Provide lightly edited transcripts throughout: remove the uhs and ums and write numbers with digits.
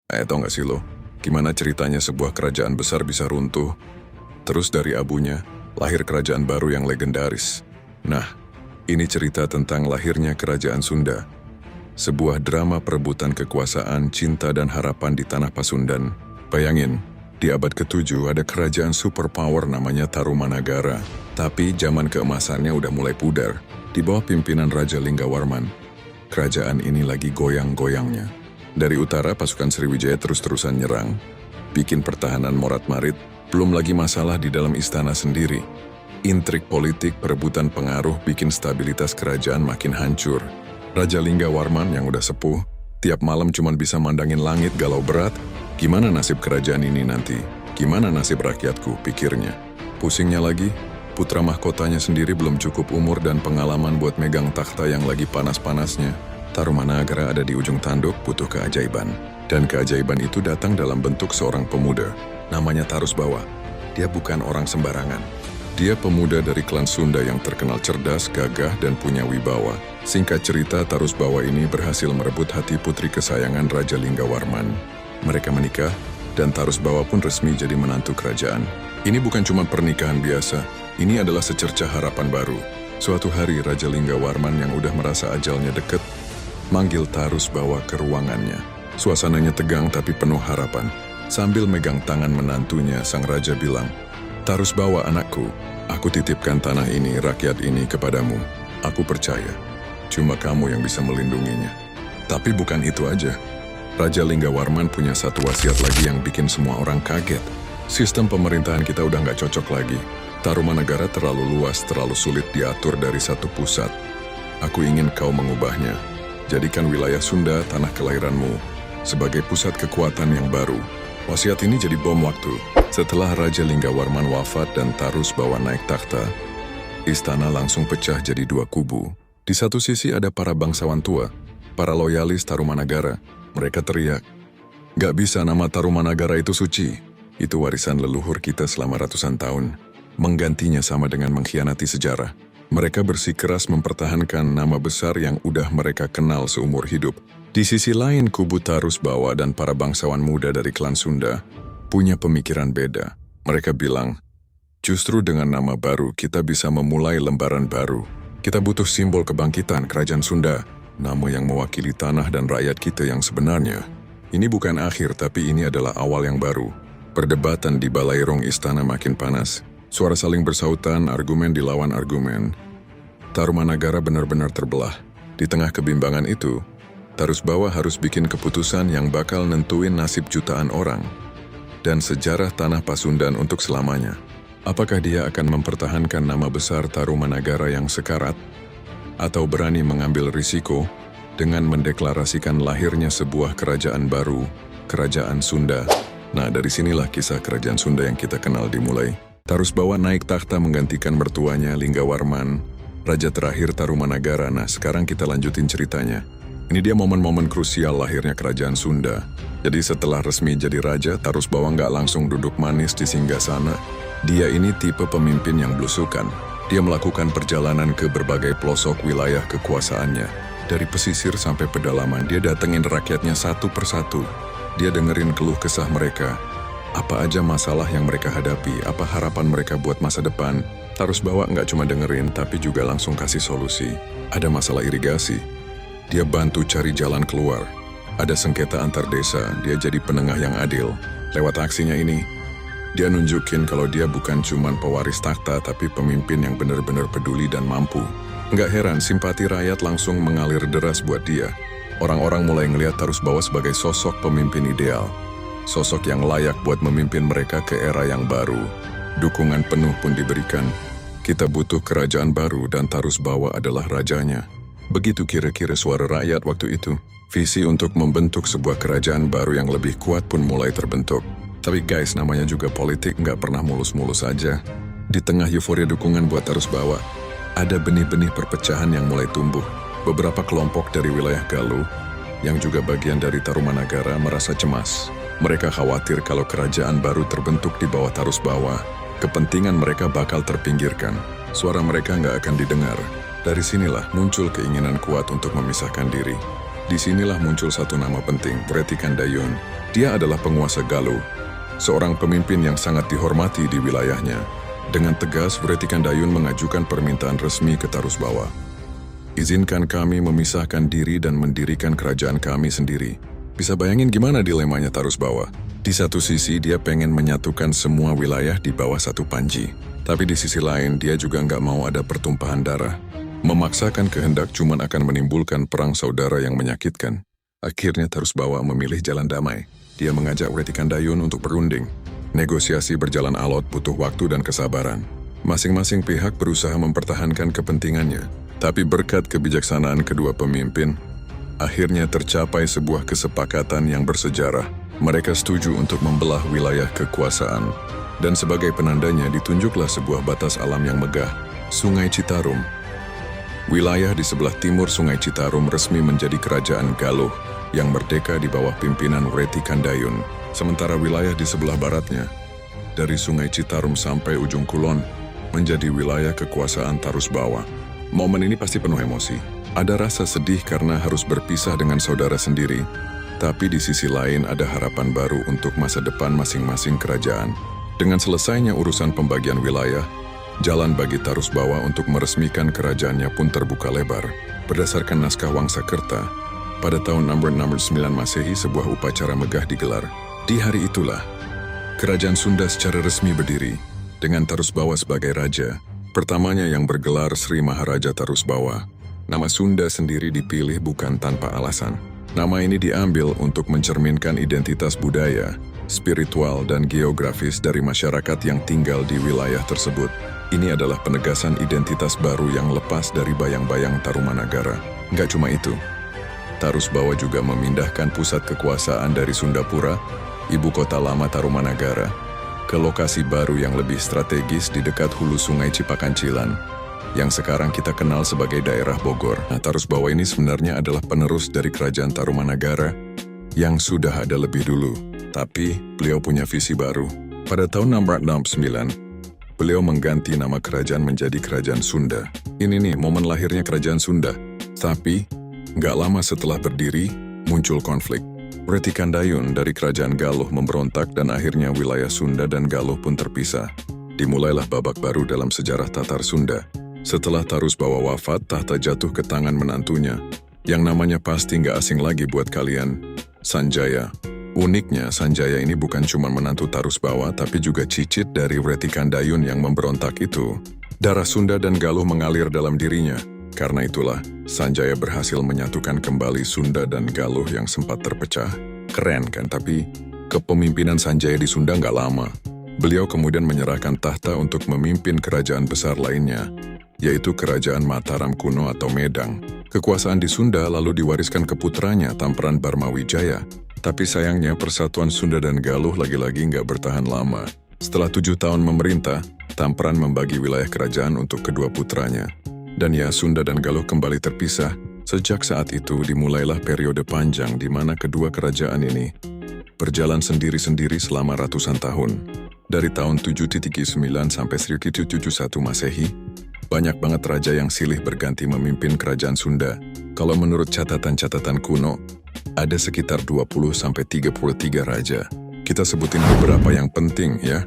Tau gak sih lo, gimana ceritanya sebuah kerajaan besar bisa runtuh, terus dari abunya, lahir kerajaan baru yang legendaris. Nah, ini cerita tentang lahirnya kerajaan Sunda. Sebuah drama perebutan kekuasaan, cinta dan harapan di tanah Pasundan. Bayangin, di abad ke-7 ada kerajaan superpower namanya Tarumanagara. Tapi zaman keemasannya udah mulai pudar, di bawah pimpinan Raja Linggawarman. Kerajaan ini lagi goyang-goyangnya. Dari utara, pasukan Sriwijaya terus-terusan nyerang, bikin pertahanan morat-marit, belum lagi masalah di dalam istana sendiri. Intrik politik, perebutan pengaruh bikin stabilitas kerajaan makin hancur. Raja Linggawarman yang udah sepuh, tiap malam cuma bisa mandangin langit galau berat. Gimana nasib kerajaan ini nanti? Gimana nasib rakyatku, pikirnya. Pusingnya lagi, putra mahkotanya sendiri belum cukup umur dan pengalaman buat megang takhta yang lagi panas-panasnya. Tarumanagara ada di ujung tanduk, butuh keajaiban. Dan keajaiban itu datang dalam bentuk seorang pemuda. Namanya Tarusbawa. Dia bukan orang sembarangan. Dia pemuda dari klan Sunda yang terkenal cerdas, gagah, dan punya wibawa. Singkat cerita, Tarusbawa ini berhasil merebut hati putri kesayangan Raja Linggawarman. Mereka menikah, dan Tarusbawa pun resmi jadi menantu kerajaan. Ini bukan cuma pernikahan biasa, ini adalah secerca harapan baru. Suatu hari, Raja Linggawarman yang udah merasa ajalnya deket, manggil Tarusbawa ke ruangannya. Suasananya tegang tapi penuh harapan. Sambil megang tangan menantunya, sang raja bilang, "Tarusbawa anakku, aku titipkan tanah ini, rakyat ini kepadamu. Aku percaya, cuma kamu yang bisa melindunginya." Tapi bukan itu aja. Raja Linggawarman punya satu wasiat lagi yang bikin semua orang kaget. Sistem pemerintahan kita udah nggak cocok lagi. Tarumanagara terlalu luas, terlalu sulit diatur dari satu pusat. Aku ingin kau mengubahnya. Jadikan wilayah Sunda, tanah kelahiranmu, sebagai pusat kekuatan yang baru. Wasiat ini jadi bom waktu. Setelah Raja Linggawarman wafat dan Tarusbawa naik takhta, istana langsung pecah jadi dua kubu. Di satu sisi ada para bangsawan tua, para loyalis Tarumanagara. Mereka teriak, "Gak bisa, nama Tarumanagara itu suci. Itu warisan leluhur kita selama ratusan tahun. Menggantinya sama dengan mengkhianati sejarah." Mereka bersikeras mempertahankan nama besar yang udah mereka kenal seumur hidup. Di sisi lain, kubu Tarusbawa dan para bangsawan muda dari klan Sunda punya pemikiran beda. Mereka bilang, justru dengan nama baru kita bisa memulai lembaran baru. Kita butuh simbol kebangkitan kerajaan Sunda, nama yang mewakili tanah dan rakyat kita yang sebenarnya. Ini bukan akhir, tapi ini adalah awal yang baru. Perdebatan di balairong istana makin panas. Suara saling bersautan, argumen dilawan argumen. Tarumanagara benar-benar terbelah. Di tengah kebimbangan itu, Tarusbawa harus bikin keputusan yang bakal nentuin nasib jutaan orang dan sejarah tanah Pasundan untuk selamanya. Apakah dia akan mempertahankan nama besar Tarumanagara yang sekarat, atau berani mengambil risiko dengan mendeklarasikan lahirnya sebuah kerajaan baru, Kerajaan Sunda? Nah, dari sinilah kisah kerajaan Sunda yang kita kenal dimulai. Tarusbawa naik takhta menggantikan mertuanya Linggawarman, raja terakhir Tarumanagara. Nah, sekarang kita lanjutin ceritanya. Ini dia momen-momen krusial lahirnya kerajaan Sunda. Jadi setelah resmi jadi raja, Tarusbawa nggak langsung duduk manis di singgasana. Dia ini tipe pemimpin yang blusukan. Dia melakukan perjalanan ke berbagai pelosok wilayah kekuasaannya. Dari pesisir sampai pedalaman, dia datengin rakyatnya satu persatu. Dia dengerin keluh kesah mereka. Apa aja masalah yang mereka hadapi, apa harapan mereka buat masa depan. Tarusbawa nggak cuma dengerin, tapi juga langsung kasih solusi. Ada masalah irigasi, dia bantu cari jalan keluar. Ada sengketa antar desa, dia jadi penengah yang adil. Lewat aksinya ini, dia nunjukin kalau dia bukan cuma pewaris takhta, tapi pemimpin yang benar-benar peduli dan mampu. Nggak heran, simpati rakyat langsung mengalir deras buat dia. Orang-orang mulai ngelihat Tarusbawa sebagai sosok pemimpin ideal. Sosok yang layak buat memimpin mereka ke era yang baru. Dukungan penuh pun diberikan. Kita butuh kerajaan baru dan Tarusbawa adalah rajanya. Begitu kira-kira suara rakyat waktu itu. Visi untuk membentuk sebuah kerajaan baru yang lebih kuat pun mulai terbentuk. Tapi guys, namanya juga politik, nggak pernah mulus-mulus saja. Di tengah euforia dukungan buat Tarusbawa, ada benih-benih perpecahan yang mulai tumbuh. Beberapa kelompok dari wilayah Galuh, yang juga bagian dari Tarumanagara, merasa cemas. Mereka khawatir kalau kerajaan baru terbentuk di bawah Tarusbawa, kepentingan mereka bakal terpinggirkan. Suara mereka nggak akan didengar. Dari sinilah muncul keinginan kuat untuk memisahkan diri. Disinilah muncul satu nama penting, Wretikandayun. Dia adalah penguasa Galuh, seorang pemimpin yang sangat dihormati di wilayahnya. Dengan tegas, Wretikandayun mengajukan permintaan resmi ke Tarusbawa. Izinkan kami memisahkan diri dan mendirikan kerajaan kami sendiri. Bisa bayangin gimana dilemanya Tarusbawa? Di satu sisi dia pengen menyatukan semua wilayah di bawah satu panji. Tapi di sisi lain dia juga nggak mau ada pertumpahan darah. Memaksakan kehendak cuman akan menimbulkan perang saudara yang menyakitkan. Akhirnya Tarusbawa memilih jalan damai. Dia mengajak Wretikandayun untuk berunding. Negosiasi berjalan alot, butuh waktu dan kesabaran. Masing-masing pihak berusaha mempertahankan kepentingannya. Tapi berkat kebijaksanaan kedua pemimpin, akhirnya tercapai sebuah kesepakatan yang bersejarah. Mereka setuju untuk membelah wilayah kekuasaan. Dan sebagai penandanya ditunjuklah sebuah batas alam yang megah, Sungai Citarum. Wilayah di sebelah timur Sungai Citarum resmi menjadi kerajaan Galuh yang merdeka di bawah pimpinan Wretikandayun. Sementara wilayah di sebelah baratnya, dari Sungai Citarum sampai ujung kulon, menjadi wilayah kekuasaan Tarusbawa. Momen ini pasti penuh emosi. Ada rasa sedih karena harus berpisah dengan saudara sendiri, tapi di sisi lain ada harapan baru untuk masa depan masing-masing kerajaan. Dengan selesainya urusan pembagian wilayah, jalan bagi Tarusbawa untuk meresmikan kerajaannya pun terbuka lebar. Berdasarkan naskah Wangsakerta, pada tahun 609 Masehi sebuah upacara megah digelar. Di hari itulah, kerajaan Sunda secara resmi berdiri, dengan Tarusbawa sebagai raja, pertamanya yang bergelar Sri Maharaja Tarusbawa. Nama Sunda sendiri dipilih bukan tanpa alasan. Nama ini diambil untuk mencerminkan identitas budaya, spiritual, dan geografis dari masyarakat yang tinggal di wilayah tersebut. Ini adalah penegasan identitas baru yang lepas dari bayang-bayang Tarumanagara. Nggak cuma itu, Tarusbawa juga memindahkan pusat kekuasaan dari Sundapura, ibu kota lama Tarumanagara, ke lokasi baru yang lebih strategis di dekat hulu Sungai Cipakancilan, yang sekarang kita kenal sebagai daerah Bogor. Nah, Tarusbawa ini sebenarnya adalah penerus dari kerajaan Tarumanagara yang sudah ada lebih dulu, tapi beliau punya visi baru. Pada tahun 669, beliau mengganti nama kerajaan menjadi Kerajaan Sunda. Ini nih momen lahirnya Kerajaan Sunda. Tapi, nggak lama setelah berdiri, muncul konflik. Wretikandayun dari kerajaan Galuh memberontak dan akhirnya wilayah Sunda dan Galuh pun terpisah. Dimulailah babak baru dalam sejarah Tatar Sunda. Setelah Tarusbawa wafat, tahta jatuh ke tangan menantunya, yang namanya pasti nggak asing lagi buat kalian, Sanjaya. Uniknya, Sanjaya ini bukan cuma menantu Tarusbawa, tapi juga cicit dari Wretikandayun yang memberontak itu. Darah Sunda dan Galuh mengalir dalam dirinya. Karena itulah, Sanjaya berhasil menyatukan kembali Sunda dan Galuh yang sempat terpecah. Keren kan, tapi kepemimpinan Sanjaya di Sunda nggak lama. Beliau kemudian menyerahkan tahta untuk memimpin kerajaan besar lainnya, yaitu Kerajaan Mataram kuno atau Medang. Kekuasaan di Sunda lalu diwariskan ke putranya, Tampran Barmawijaya. Tapi sayangnya persatuan Sunda dan Galuh lagi-lagi nggak bertahan lama. Setelah 7 tahun memerintah, Tampran membagi wilayah kerajaan untuk kedua putranya. Dan ya, Sunda dan Galuh kembali terpisah. Sejak saat itu dimulailah periode panjang di mana kedua kerajaan ini berjalan sendiri-sendiri selama ratusan tahun. Dari tahun 739 sampai 1771 Masehi, banyak banget raja yang silih berganti memimpin kerajaan Sunda. Kalau menurut catatan-catatan kuno, ada sekitar 20 sampai 33 raja. Kita sebutin beberapa yang penting ya.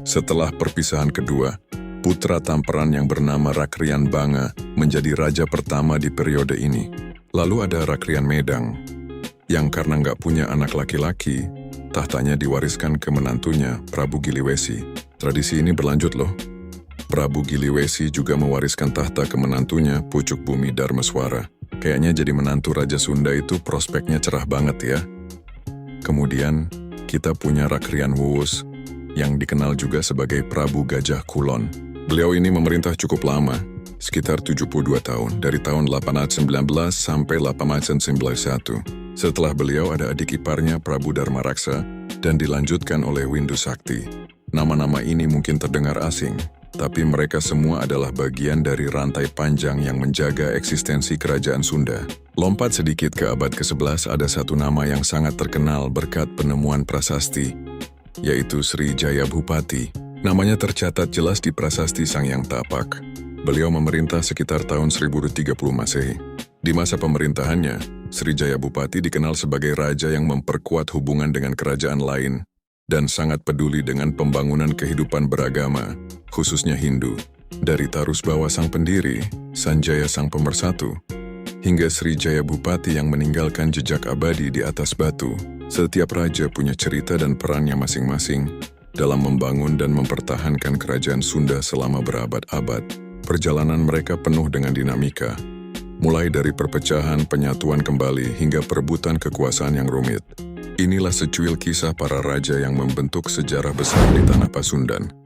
Setelah perpisahan kedua, putra Tampran yang bernama Rakrian Banga menjadi raja pertama di periode ini. Lalu ada Rakrian Medang, yang karena nggak punya anak laki-laki, tahtanya diwariskan ke menantunya, Prabu Giliwesi. Tradisi ini berlanjut loh. Prabu Giliwesi juga mewariskan tahta ke menantunya, Pucuk Bumi Darmaswara. Kayaknya jadi menantu Raja Sunda itu prospeknya cerah banget ya. Kemudian, kita punya Rakrian Wuwus, yang dikenal juga sebagai Prabu Gajah Kulon. Beliau ini memerintah cukup lama, sekitar 72 tahun, dari tahun 819 sampai 891. Setelah beliau ada adik iparnya Prabu Dharmaraksa dan dilanjutkan oleh Windu Sakti. Nama-nama ini mungkin terdengar asing, tapi mereka semua adalah bagian dari rantai panjang yang menjaga eksistensi kerajaan Sunda. Lompat sedikit ke abad ke-11, ada satu nama yang sangat terkenal berkat penemuan prasasti, yaitu Sri Jaya Bhupati. Namanya tercatat jelas di prasasti Sangyang Tapak. Beliau memerintah sekitar tahun 1030 Masehi. Di masa pemerintahannya, Srijaya Bupati dikenal sebagai raja yang memperkuat hubungan dengan kerajaan lain dan sangat peduli dengan pembangunan kehidupan beragama, khususnya Hindu. Dari Tarus Bawa sang pendiri, Sanjaya sang pemersatu, hingga Srijaya Bupati yang meninggalkan jejak abadi di atas batu, setiap raja punya cerita dan perannya masing-masing dalam membangun dan mempertahankan kerajaan Sunda selama berabad-abad. Perjalanan mereka penuh dengan dinamika, mulai dari perpecahan, penyatuan kembali, hingga perebutan kekuasaan yang rumit. Inilah secuil kisah para raja yang membentuk sejarah besar di tanah Pasundan.